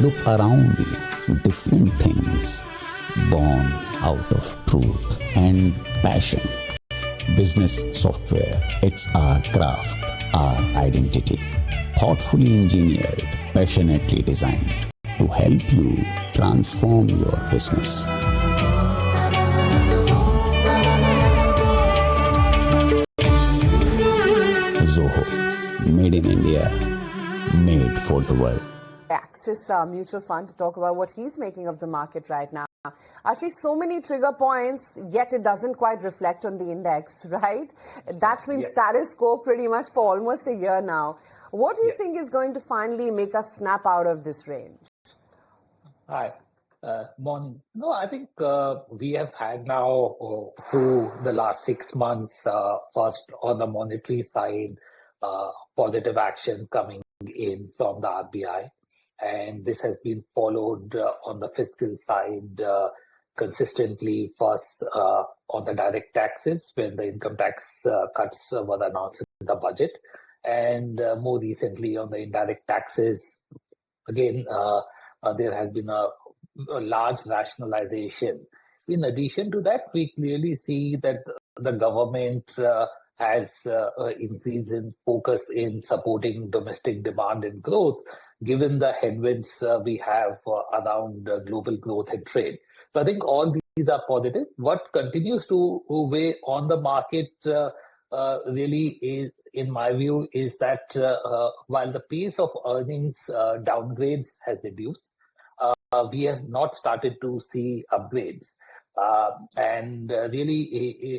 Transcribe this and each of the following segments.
Look around you, different things born out of truth and passion. Business software, it's our craft, our identity. Thoughtfully engineered, passionately designed to help you transform your business. Zoho, made in India, made for the world. Axis Mutual Fund to talk about what he's making of the market right now. Actually, so many trigger points, yet it doesn't quite reflect on the index, right? That's been status quo pretty much for almost a year now. What do you think is going to finally make us snap out of this range? Hi. Morning. No, I think we have had now through the last 6 months, first on the monetary side, positive action coming in from the RBI. And this has been followed on the fiscal side consistently, first on the direct taxes when the income tax cuts were announced in the budget. And more recently on the indirect taxes, again, there has been a large rationalization. In addition to that, we clearly see that the government has increased in focus in supporting domestic demand and growth, given the headwinds we have around global growth and trade. So I think all these are positive. What continues to weigh on the market really is, in my view, is that while the pace of earnings downgrades has reduced, we have not started to see upgrades. And really,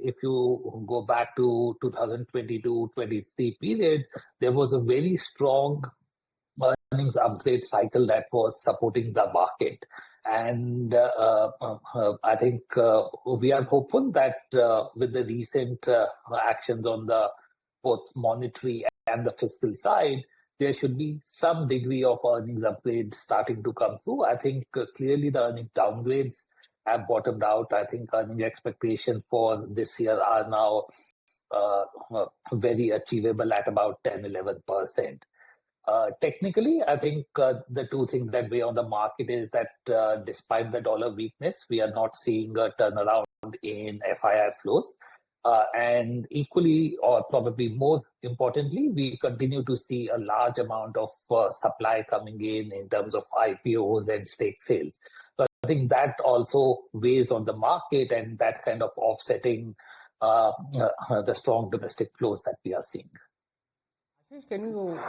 if you go back to 2022-23 period, there was a very strong earnings upgrade cycle that was supporting the market. And I think we are hopeful that with the recent actions on the both monetary and the fiscal side, there should be some degree of earnings upgrade starting to come through. I think clearly the earnings downgrades have bottomed out. I think earning expectations for this year are now very achievable at about 10-11%. Technically, I think the two things that weigh on the market is that despite the dollar weakness, we are not seeing a turnaround in FII flows. And equally, or probably more importantly, we continue to see a large amount of supply coming in terms of IPOs and stake sales. So I think that also weighs on the market, and that's kind of offsetting the strong domestic flows that we are seeing. Ashish, can you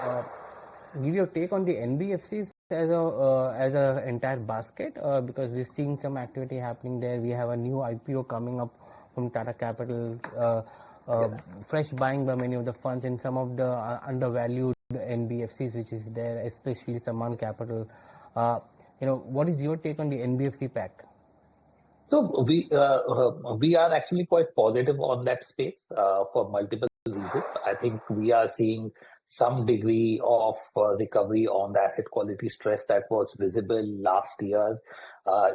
give your take on the NBFCs as a entire basket? Because we're seeing some activity happening there. We have a new IPO coming up from Tata Capital, fresh buying by many of the funds in some of the undervalued NBFCs, which is there, especially Sammaan Capital. What is your take on the NBFC pack? So we are actually quite positive on that space for multiple reasons. I think we are seeing some degree of recovery on the asset quality stress that was visible last year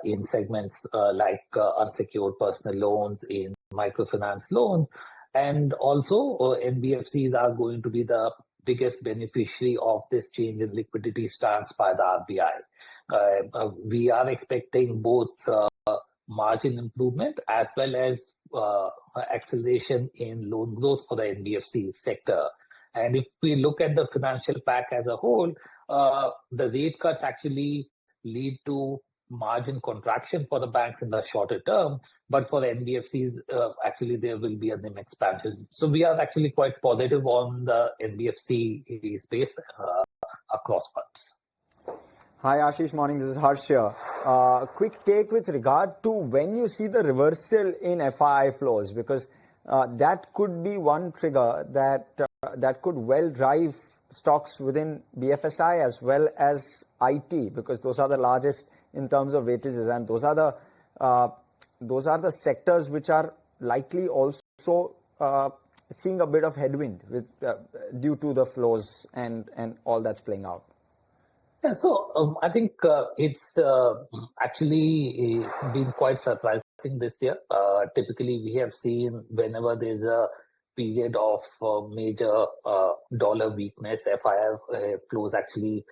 in segments like unsecured personal loans, in microfinance loans, and also NBFCs are going to be the biggest beneficiary of this change in liquidity stance by the RBI. We are expecting both margin improvement as well as acceleration in loan growth for the NBFC sector. And if we look at the financial pack as a whole, the rate cuts actually lead to margin contraction for the banks in the shorter term, but for the NBFCs, actually there will be a NIM expansion. So we are actually quite positive on the NBFC space across funds. Hi Ashish, morning. This is Harsh here. Quick take with regard to when you see the reversal in FII flows, because that could be one trigger that could well drive stocks within BFSI as well as IT, because those are the largest in terms of weightages, and those are the sectors which are likely also seeing a bit of headwind with due to the flows and all that's playing out. Yeah, so I think it's actually been quite surprising this year. Typically, we have seen whenever there's a period of major dollar weakness, FII flows actually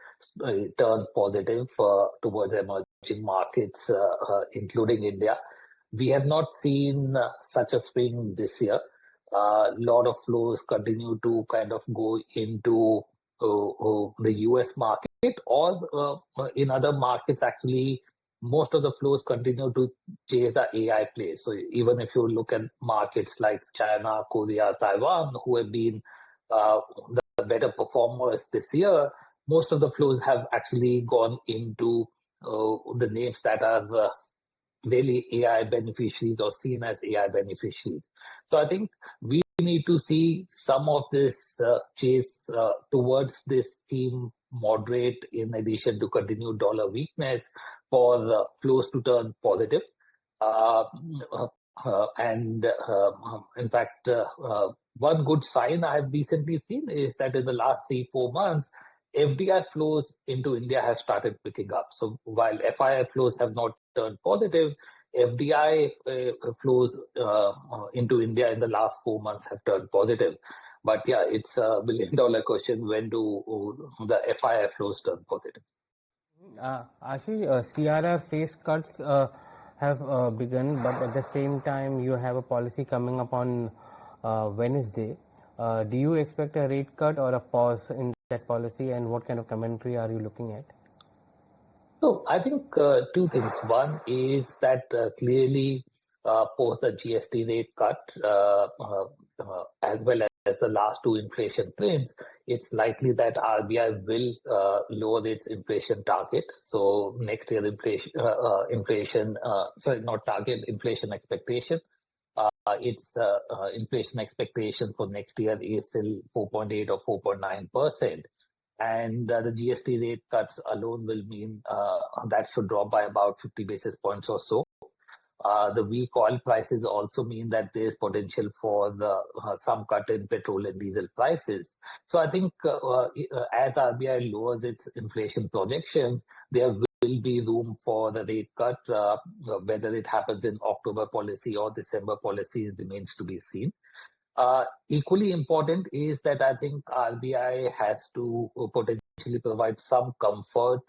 turned positive towards emerging markets, including India. We have not seen such a swing this year. Lot of flows continue to kind of go into the US market, or in other markets actually most of the flows continue to chase the AI plays. So even if you look at markets like China, Korea, Taiwan, who have been the better performers this year, most of the flows have actually gone into the names that are really AI beneficiaries or seen as AI beneficiaries. So I think we need to see some of this chase towards this theme moderate in addition to continued dollar weakness for the flows to turn positive. In fact, one good sign I have recently seen is that in the last 3-4 months, FDI flows into India have started picking up. So while FII flows have not turned positive, FDI flows into India in the last 4 months have turned positive. But yeah, it's a $1 billion question. When do the FII flows turn positive? Ashish, CRR phase cuts have begun, but at the same time, you have a policy coming up on Wednesday. Do you expect a rate cut or a pause in that policy, and what kind of commentary are you looking at? So I think two things. One is that clearly post the GST rate cut, as well as the last two inflation prints, it's likely that RBI will lower its inflation target. So next year inflation expectation. Its inflation expectation for next year is still 4.8 or 4.9%. And the GST rate cuts alone will mean that should drop by about 50 basis points or so. The weak oil prices also mean that there's potential for some cut in petrol and diesel prices. So I think as RBI lowers its inflation projections, there will be room for the rate cut. Whether it happens in October policy or December policy remains to be seen. Equally important is that I think RBI has to potentially provide some comfort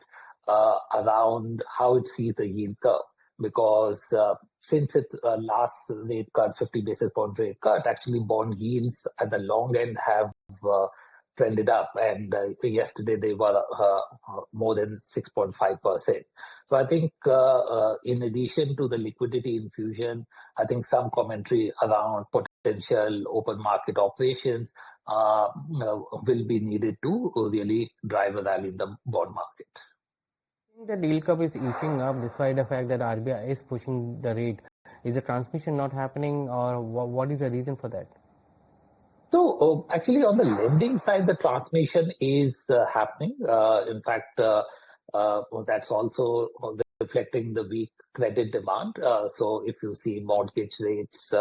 around how it sees the yield curve. Because since its last rate cut, 50 basis point rate cut, actually bond yields at the long end have trended up, and yesterday they were more than 6.5%. So I think in addition to the liquidity infusion, I think some commentary around potential open market operations will be needed to really drive a rally in the bond market. The yield curve is inching up despite the fact that RBI is pushing the rate. Is the transmission not happening, or what is the reason for that? So actually on the lending side, the transmission is happening. In fact, that's also reflecting the weak credit demand. So if you see mortgage rates,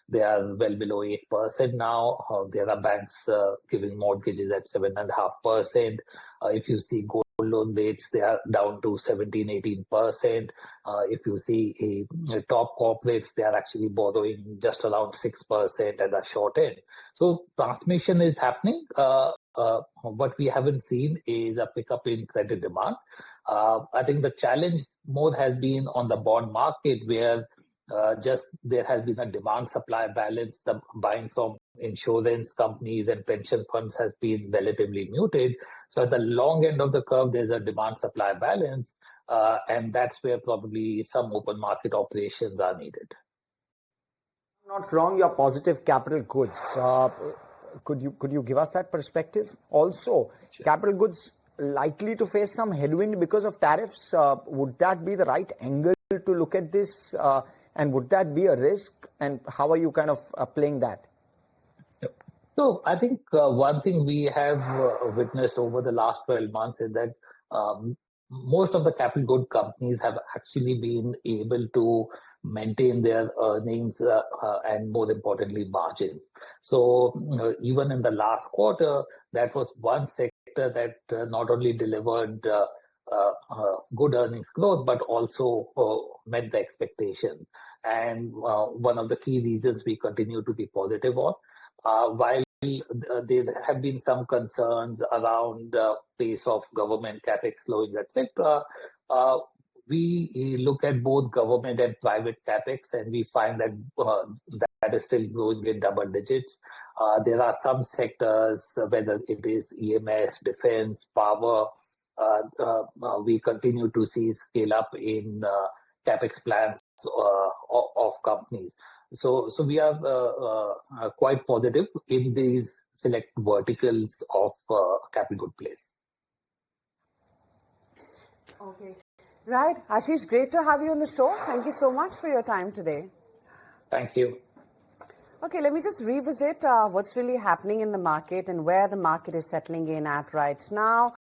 they are well below 8% now. There are banks giving mortgages at 7.5%. If you see gold loan rates, they are down to 17-18%. If you see top corporates, they are actually borrowing just around 6% at the short end. So transmission is happening. What we haven't seen is a pickup in credit demand. I think the challenge more has been on the bond market, where just there has been a demand-supply balance. The buying from insurance companies and pension funds has been relatively muted. So at the long end of the curve, there's a demand-supply balance, and that's where probably some open market operations are needed. Not wrong, your positive capital goods. Could you give us that perspective? Also, sure. Capital goods likely to face some headwind because of tariffs. Would that be the right angle to look at this? And would that be a risk? And how are you kind of playing that? So I think one thing we have witnessed over the last 12 months is that most of the capital good companies have actually been able to maintain their earnings and more importantly margin. So even in the last quarter, that was one sector that not only delivered good earnings growth, but also met the expectation. And one of the key reasons we continue to be positive on. while there have been some concerns around the pace of government capex slowing, etc., we look at both government and private capex, and we find that that is still growing in double digits. There are some sectors, whether it is EMS, defense, power, we continue to see scale up in capex plans of companies. So we are quite positive in these select verticals of capital good place. Okay. Right. Ashish, great to have you on the show. Thank you so much for your time today. Thank you. Okay, let me just revisit what's really happening in the market and where the market is settling in at right now.